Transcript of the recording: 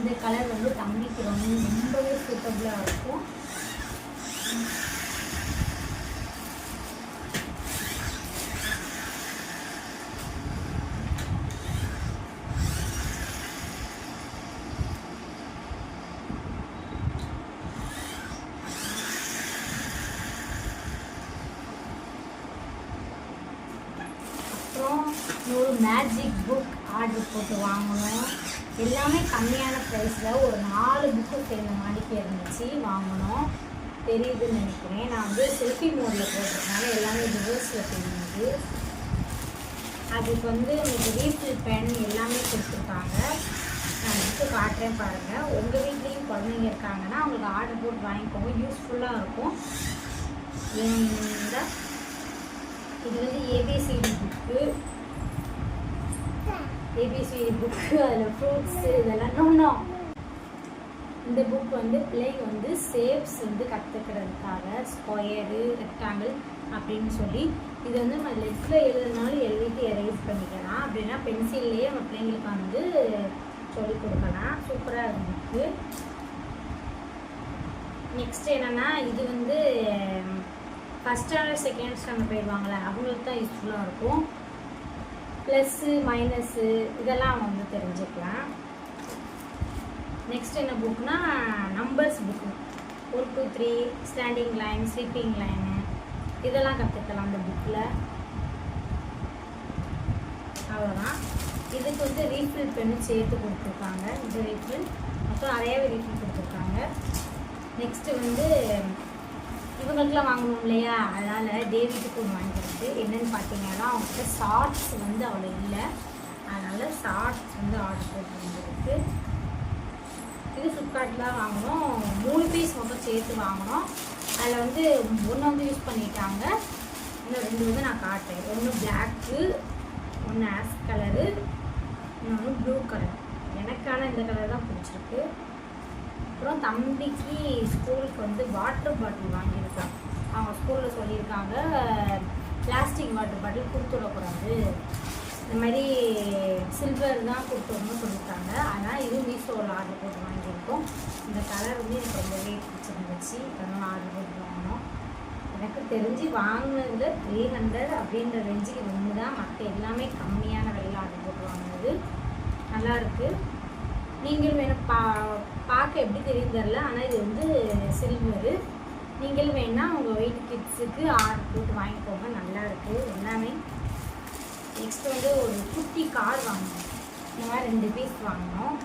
இந்த கலர் வந்து தம்பிக்கு ரொம்பவே சூட்டபுளாக இருக்கும். அப்புறம் ஒரு மேஜிக் புக் ஆர்டர் போட்டு வாங்கணும். எல்லாமே கம்மியான ப்ரைஸில் ஒரு 4 புக்கு சேர்ந்த மாதிரிக்கு இருந்துச்சு, வாங்கணும். தெரியுதுன்னு நினைக்கிறேன். நான் வந்து செல்ஃபி மோடில் போட்டிருக்கனால எல்லாமே ரிவர்ஸில் தெரியுது. அதுக்கு வந்து உங்களுக்கு ரீஃபில் பென் எல்லாமே கொடுத்துருக்காங்க. நான் புக்கு காட்டுறேன் பாருங்கள். உங்கள் வீட்லேயும் குழந்தைங்க இருக்காங்கன்னா அவங்களுக்கு ஆர்டர் போட்டு வாங்கிக்கோங்க, யூஸ்ஃபுல்லாக இருக்கும். இது வந்து ஏபிசிடி புக்கு. அதில் ஃப்ரூட்ஸு இதெல்லாம் நோணும். இந்த புக் வந்து பிள்ளைங்க வந்து ஷேப்ஸ் வந்து கற்றுக்கிறதுக்காக ஸ்கொயரு, ரெக்டாங்கிள் அப்படின்னு சொல்லி இது வந்து நம்ம லெஃப்டில் எழுதுனாலும் எழுதிட்டு எரேஸ் பண்ணிக்கலாம். அப்படின்னா பென்சில்லையே நம்ம பிள்ளைங்களுக்கு வந்து சொல்லிக் கொடுக்கலாம். சூப்பராக இருக்கும் புக்கு. நெக்ஸ்ட் என்னென்னா, இது வந்து ஃபஸ்ட் ஸ்டாண்டர்ட் செகண்ட் ஸ்டாண்டர்ட் போயிடுவாங்களே அவங்களுக்கு தான் யூஸ்ஃபுல்லாக இருக்கும். ப்ளஸ்ஸு மைனஸ்ஸு இதெல்லாம் வந்து தெரிஞ்சுக்கலாம். நெக்ஸ்ட் என்ன புக்னா, numbers book. 1 2 3 standing line, sleeping line இதெல்லாம் கற்றுக்கலாம் அந்த புக்கில். அவ்வளோதான். இதுக்கு வந்து ரீஃபில் பெண்ணு சேர்த்து கொடுத்துருக்காங்க. இந்த ரீஃபில் அப்புறம் நிறையாவே ரீஃபில் கொடுத்துருக்காங்க. நெக்ஸ்ட்டு வந்து இவங்களுக்குலாம் வாங்கணும் இல்லையா, அதனால் டேவிட்டுக்கு ஒன்று வாங்கிக்கிறது. என்னென்னு பார்த்தீங்கன்னா, அவங்ககிட்ட ஷார்ட்ஸ் வந்து அவ்வளோ இல்லை, அதனால் ஷார்ட்ஸ் வந்து ஆர்டர் போட்டு வந்துருக்கு. இது ஃப்ளிப்கார்ட்டில் வாங்கினோம். 3 பீஸ் மட்டும் சேர்த்து வாங்கினோம். அதில் வந்து 1 வந்து யூஸ் பண்ணிட்டாங்க, இன்னும் 2 வந்து நான் காட்டுறேன். ஒன்று பிளாக்கு, ஒன்று ஆஷ் கலரு, இன்னொன்று ப்ளூ கலர். எனக்கான இந்த கலர் தான் பிடிச்சிருக்கு. அப்புறம் தம்பிக்கு ஸ்கூலுக்கு வந்து வாட்டர் பாட்டில் வாங்கியிருக்கோம். அவங்க ஸ்கூலில் சொல்லியிருக்காங்க பிளாஸ்டிக் வாட்டர் பாட்டில் கொடுத்துடக்கூடாது, இந்த மாதிரி சில்வர் தான் கொடுத்துடணும்னு சொல்லியிருக்காங்க. அதனால் இதுவும் மீஷோவில் ஆர்டர் போட்டு வாங்கியிருக்கோம். இந்த கலர் வந்து எனக்கு ரொம்பவே பிடிச்சிருந்துச்சு, அதனால் ஆர்டர் போட்டு வாங்கினோம். எனக்கு தெரிஞ்சு வாங்கினதில் 300 அப்படின்ற ரேஞ்சுக்கு ஒன்று தான். மற்ற எல்லாமே கம்மியான விலையில் ஆர்டர் போட்டு வாங்கினது. நல்லாயிருக்கு. நீங்கள் வேணும் பார்க்க எப்படி தெரியும் தெரில, ஆனால் இது வந்து சில்வரு. நீங்களும் வேணால் உங்கள் வெயிட் கிட்ஸுக்கு ஆர்டர் போட்டு வாங்கிக்கோங்க, நல்லாயிருக்கு எல்லாமே. நெக்ஸ்ட் வந்து ஒரு குட்டி கார் வாங்கினோம். இந்த மாதிரி 2 பீஸ் வாங்கினோம்.